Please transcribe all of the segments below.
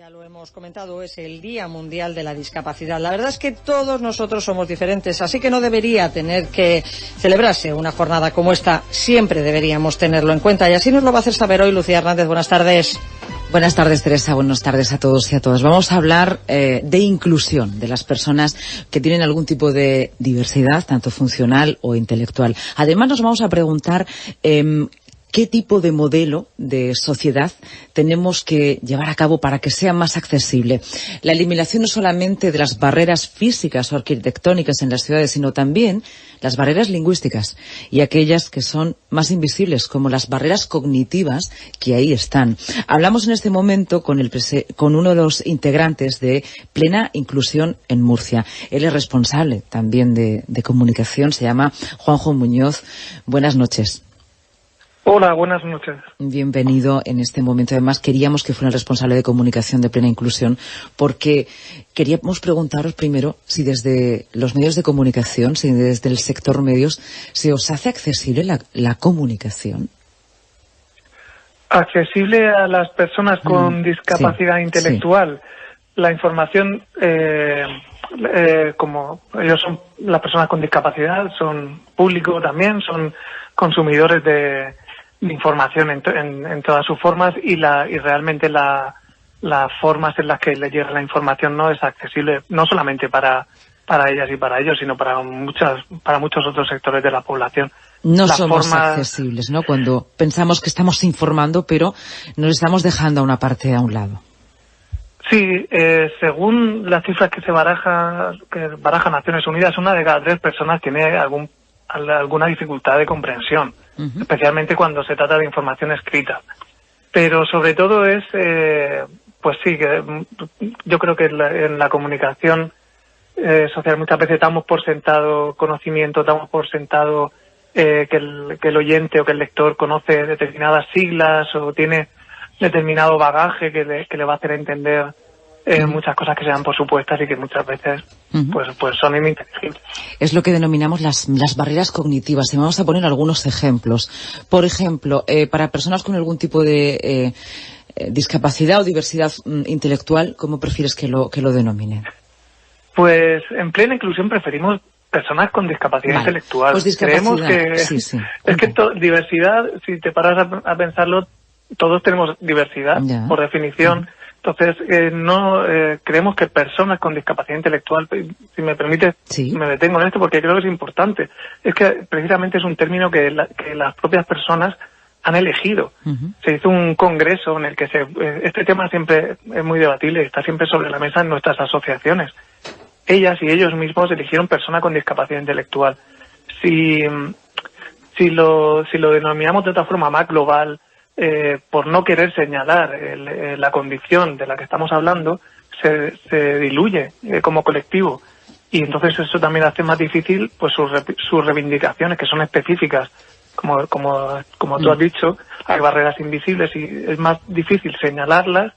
Ya lo hemos comentado, es el Día Mundial de la Discapacidad. La verdad es que todos nosotros somos diferentes, así que no debería tener que celebrarse una jornada como esta. Siempre deberíamos tenerlo en cuenta, y así nos lo va a hacer saber hoy Lucía Hernández. Buenas tardes. Buenas tardes, Teresa. Buenas tardes a todos y a todas. Vamos a hablar de inclusión de las personas que tienen algún tipo de diversidad, tanto funcional o intelectual. Además, nos vamos a preguntar ¿qué tipo de modelo de sociedad tenemos que llevar a cabo para que sea más accesible? La eliminación no solamente de las barreras físicas o arquitectónicas en las ciudades, sino también las barreras lingüísticas y aquellas que son más invisibles, como las barreras cognitivas, que ahí están. Hablamos en este momento con uno de los integrantes de Plena Inclusión en Murcia. Él es responsable también de comunicación, se llama Juanjo Muñoz. Buenas noches. Hola, buenas noches. Bienvenido en este momento. Además, queríamos que fuera el responsable de comunicación de Plena Inclusión, porque queríamos preguntaros primero si desde los medios de comunicación, si desde el sector medios, se os hace accesible la comunicación. Accesible a las personas con discapacidad intelectual. Sí. La información, como ellos son las personas con discapacidad, son público también, son consumidores de información en todas sus formas, y realmente las formas en las que les llega la información no es accesible, no solamente para ellas y para ellos, sino para muchos otros sectores de la población. No somos accesibles, ¿no? Cuando pensamos que estamos informando, pero nos estamos dejando a una parte a un lado. Sí, según las cifras que baraja Naciones Unidas, 1 de cada 3 personas tiene alguna dificultad de comprensión, especialmente cuando se trata de información escrita. Pero sobre todo es, pues sí, que yo creo que en la comunicación social muchas veces damos por sentado conocimiento, damos por sentado que el oyente o que el lector conoce determinadas siglas o tiene determinado bagaje que le va a hacer entender muchas cosas que se dan por supuestas y que muchas veces pues son ininteligibles. Es lo que denominamos las barreras cognitivas, y vamos a poner algunos ejemplos. Por ejemplo, para personas con algún tipo de discapacidad o diversidad intelectual, ¿cómo prefieres que lo denominen? Pues en Plena Inclusión preferimos personas con discapacidad intelectual. Pues discapacidad. Creemos que sí. Es que diversidad, si te paras a pensarlo, todos tenemos diversidad, por definición. Entonces, creemos que personas con discapacidad intelectual, si me permite, me detengo en esto porque creo que es importante. Es que precisamente es un término que las propias personas han elegido. Se hizo un congreso en el que este tema siempre es muy debatible y está siempre sobre la mesa en nuestras asociaciones. Ellas y ellos mismos eligieron persona con discapacidad intelectual. Si lo denominamos de otra forma más global, por no querer señalar la condición de la que estamos hablando, se diluye como colectivo, y entonces eso también hace más difícil pues sus reivindicaciones, que son específicas, como tú has dicho. Hay barreras invisibles y es más difícil señalarlas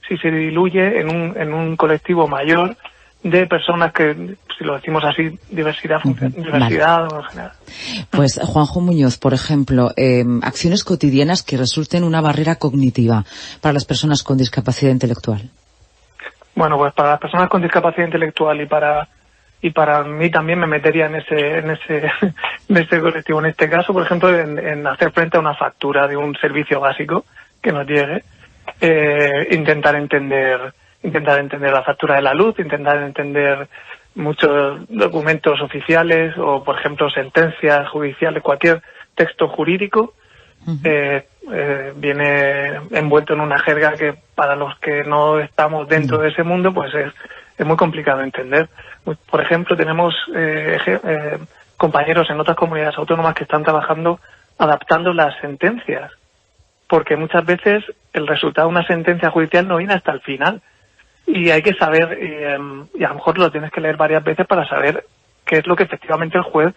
si se diluye en un colectivo mayor de personas que, si lo decimos así, diversidad en general. Pues Juanjo Muñoz, por ejemplo, acciones cotidianas que resulten una barrera cognitiva para las personas con discapacidad intelectual. Bueno, pues para las personas con discapacidad intelectual y para mí también me metería en ese colectivo. En este caso, por ejemplo, en hacer frente a una factura de un servicio básico que nos llegue, intentar entender la factura de la luz, intentar entender muchos documentos oficiales o, por ejemplo, sentencias judiciales, cualquier texto jurídico viene envuelto en una jerga que para los que no estamos dentro de ese mundo pues es muy complicado de entender. Por ejemplo, tenemos compañeros en otras comunidades autónomas que están trabajando adaptando las sentencias, porque muchas veces el resultado de una sentencia judicial no viene hasta el final. Y hay que saber, y a lo mejor lo tienes que leer varias veces para saber qué es lo que efectivamente el juez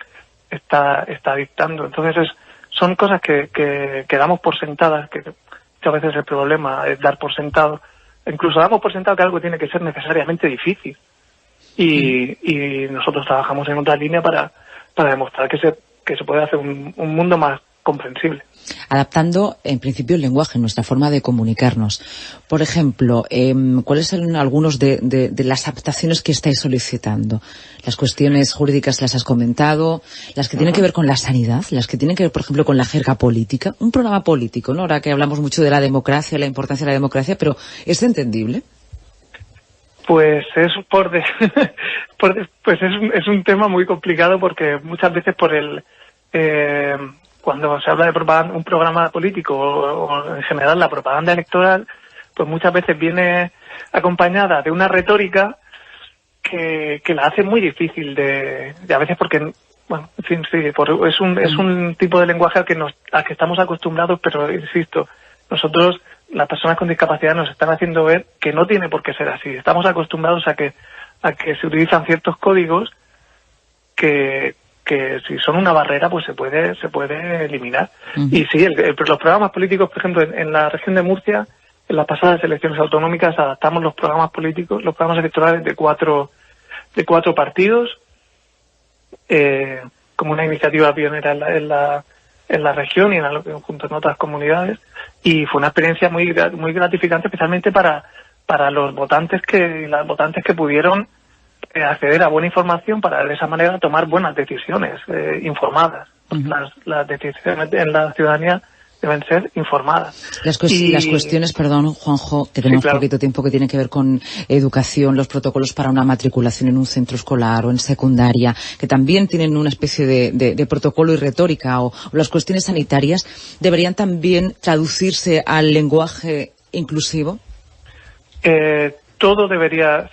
está dictando. Entonces son cosas que damos por sentadas, que muchas veces el problema es dar por sentado. Incluso damos por sentado que algo tiene que ser necesariamente difícil. Y nosotros trabajamos en otra línea para demostrar que se puede hacer un mundo más comprensible. Adaptando, en principio, el lenguaje, nuestra forma de comunicarnos. Por ejemplo, ¿cuáles son algunos de las adaptaciones que estáis solicitando? Las cuestiones jurídicas las has comentado, las que tienen que ver con la sanidad, las que tienen que ver, por ejemplo, con la jerga política. Un programa político, ¿no? Ahora que hablamos mucho de la democracia, la importancia de la democracia, pero ¿es entendible? Pues es es un tema muy complicado porque muchas veces cuando se habla de propaganda, un programa político o en general la propaganda electoral, pues muchas veces viene acompañada de una retórica que la hace muy difícil de a veces porque, bueno, en fin, sí, es un tipo de lenguaje al que estamos acostumbrados, pero insisto, nosotros, las personas con discapacidad, nos están haciendo ver que no tiene por qué ser así. Estamos acostumbrados a que se utilizan ciertos códigos que si son una barrera, pues se puede eliminar. Y sí, los programas políticos, por ejemplo, en la región de Murcia, en las pasadas elecciones autonómicas, adaptamos los programas políticos, los programas electorales de cuatro partidos, como una iniciativa pionera en la región y junto con otras comunidades, y fue una experiencia muy gratificante, especialmente para los votantes las votantes que pudieron acceder a buena información para de esa manera tomar buenas decisiones informadas. Las decisiones en la ciudadanía deben ser informadas. Las cuestiones, perdón, Juanjo, que tenemos poquito tiempo, que tienen que ver con educación, los protocolos para una matriculación en un centro escolar o en secundaria, que también tienen una especie de protocolo y retórica, o las cuestiones sanitarias, ¿deberían también traducirse al lenguaje inclusivo? Todo debería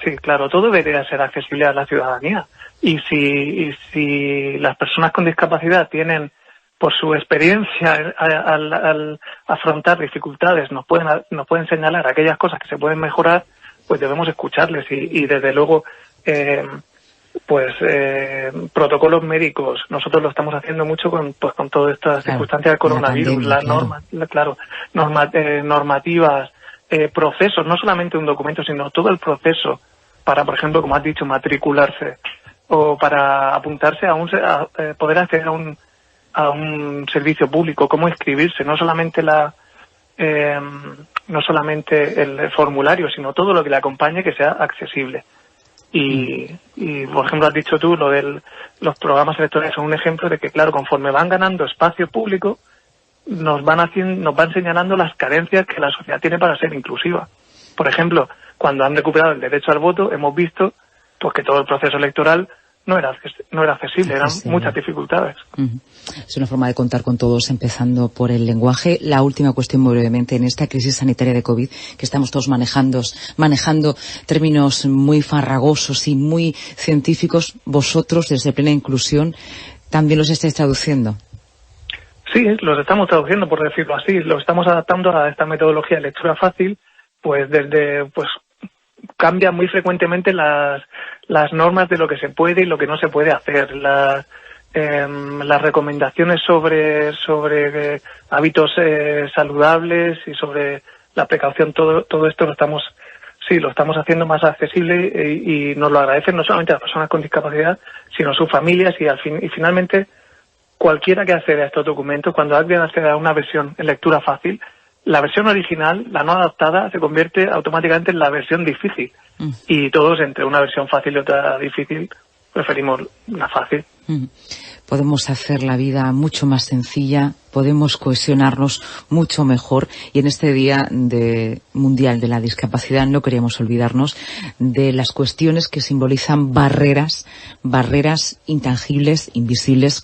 ser accesible a la ciudadanía. Y si las personas con discapacidad tienen, por su experiencia al afrontar dificultades, nos pueden señalar aquellas cosas que se pueden mejorar, pues debemos escucharles y desde luego protocolos médicos. Nosotros lo estamos haciendo mucho con todas estas circunstancias del coronavirus, normativas, procesos, no solamente un documento, sino todo el proceso para, por ejemplo, como has dicho, matricularse o para apuntarse a poder acceder a un servicio público, cómo inscribirse, no solamente el formulario, sino todo lo que le acompañe, que sea accesible. Y por ejemplo, has dicho tú, lo de los programas electorales son un ejemplo de que, claro, conforme van ganando espacio público, nos van señalando las carencias que la sociedad tiene para ser inclusiva. Por ejemplo, cuando han recuperado el derecho al voto, hemos visto pues que todo el proceso electoral no era accesible, eran muchas dificultades. Es una forma de contar con todos, empezando por el lenguaje. La última cuestión, muy brevemente, en esta crisis sanitaria de COVID, que estamos todos manejando términos muy farragosos y muy científicos, vosotros, desde Plena Inclusión, ¿también los estáis traduciendo? Sí, los estamos traduciendo, por decirlo así, los estamos adaptando a esta metodología de lectura fácil, cambian muy frecuentemente las normas de lo que se puede y lo que no se puede hacer, las recomendaciones sobre hábitos saludables y sobre la precaución, todo esto lo estamos haciendo más accesible y nos lo agradecen no solamente las personas con discapacidad, sino sus familias y finalmente cualquiera que acceda a estos documentos, cuando alguien acceda a una versión en lectura fácil, la versión original, la no adaptada, se convierte automáticamente en la versión difícil. Y todos, entre una versión fácil y otra difícil, preferimos la fácil. Podemos hacer la vida mucho más sencilla, podemos cohesionarnos mucho mejor, y en este Día Mundial de la Discapacidad no queríamos olvidarnos de las cuestiones que simbolizan barreras intangibles, invisibles.